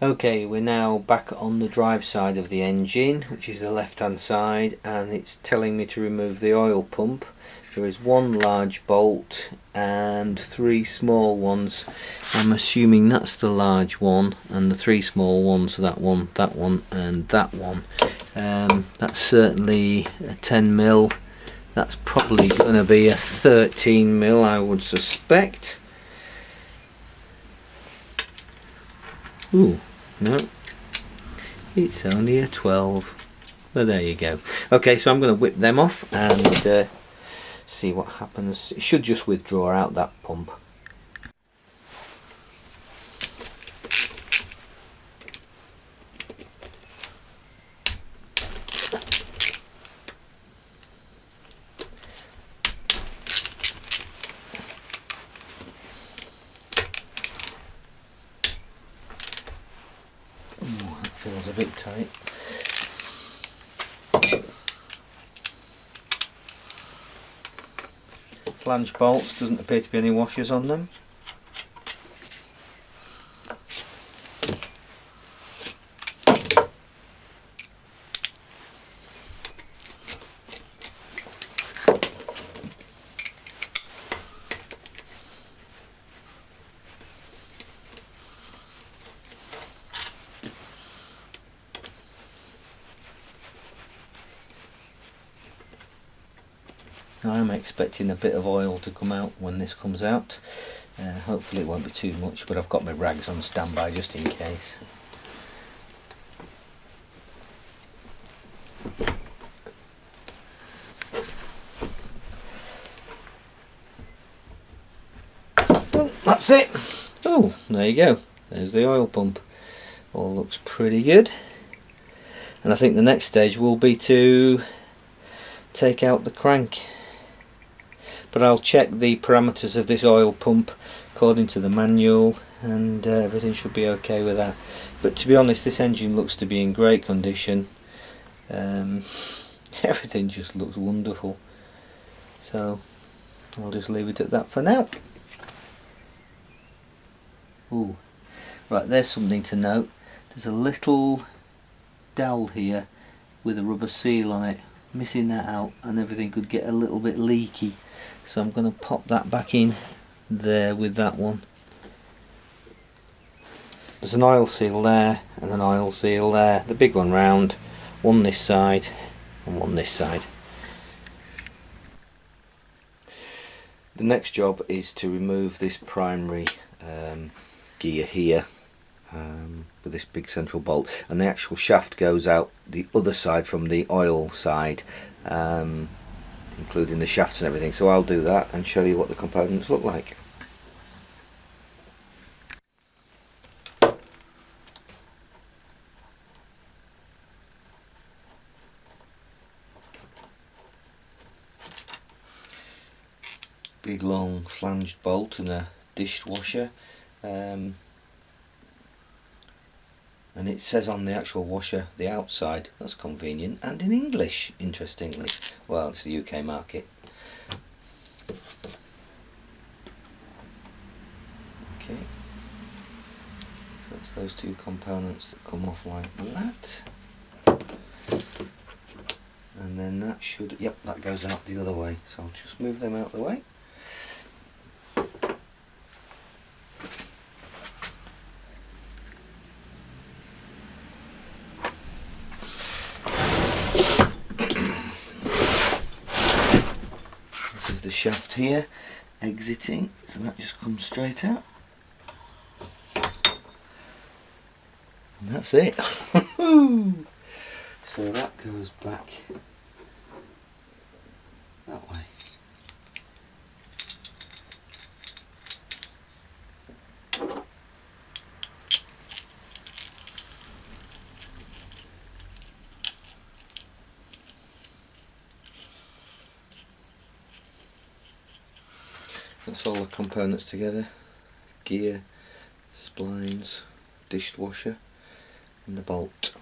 Okay, we're now back on the drive side of the engine, which is the left hand side, and it's telling me to remove the oil pump. There is one large bolt and three small ones. I'm assuming that's the large one, and the three small ones are that one, and that one. That's certainly a 10mm. That's probably going to be a 13mm, I would suspect. Ooh, no, it's only a 12. Well, there you go. Okay, so I'm going to whip them off and see what happens. It should just withdraw out that pump. Ooh, that feels a bit tight. Flange bolts, doesn't appear to be any washers on them. I'm expecting a bit of oil to come out when this comes out. Hopefully it won't be too much, but I've got my rags on standby just in case. Oh, that's it! Oh, there you go. There's the oil pump. All looks pretty good. And I think the next stage will be to take out the crank. But I'll check the parameters of this oil pump according to the manual, and everything should be okay with that. But to be honest, this engine looks to be in great condition. Everything just looks wonderful. So I'll just leave it at that for now. Ooh. Right, there's something to note. There's a little dowel here with a rubber seal on it. Missing that out and everything could get a little bit leaky. So I'm going to pop that back in there with that one. There's an oil seal there and an oil seal there. The big one round, one this side and one this side. The next job is to remove this primary gear here with this big central bolt, and the actual shaft goes out the other side from the oil side, including the shafts and everything. So I'll do that and show you what the components look like. Big long flanged bolt and a dishwasher, and it says on the actual washer the outside. That's convenient, and in English, interestingly. Well, it's the UK market. Okay, so that's those two components that come off like that, and then that should, yep, that goes out the other way. So I'll just move them out the way. The shaft here exiting, so that just comes straight out, and that's it. So that goes back that way. That's all the components together: gear, splines, dishwasher and the bolt.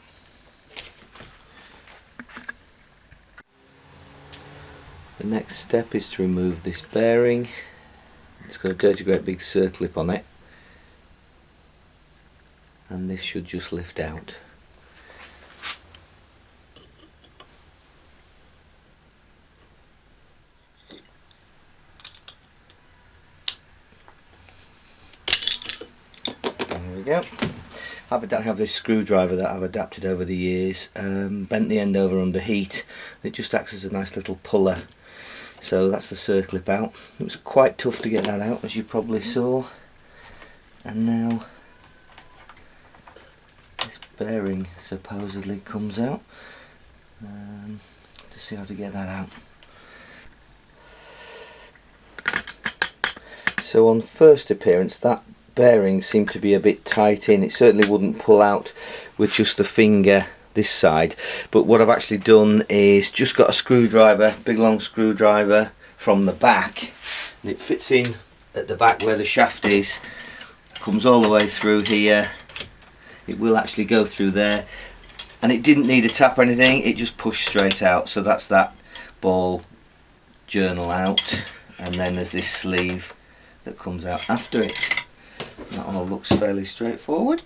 The next step is to remove this bearing. It's got a dirty great big circlip on it, and this should just lift out. There we go. I have this screwdriver that I've adapted over the years, bent the end over under heat. It just acts as a nice little puller. So that's the circlip out. It was quite tough to get that out, as you probably saw. And now this bearing supposedly comes out. To see how to get that out. So on first appearance, that bearing seemed to be a bit tight in. It certainly wouldn't pull out with just the finger this side, but what I've actually done is just got a screwdriver, big long screwdriver from the back, and it fits in at the back where the shaft is, comes all the way through here. It will actually go through there, and it didn't need a tap or anything, it just pushed straight out. So that's that ball journal out, and then there's this sleeve that comes out after it. That all looks fairly straightforward.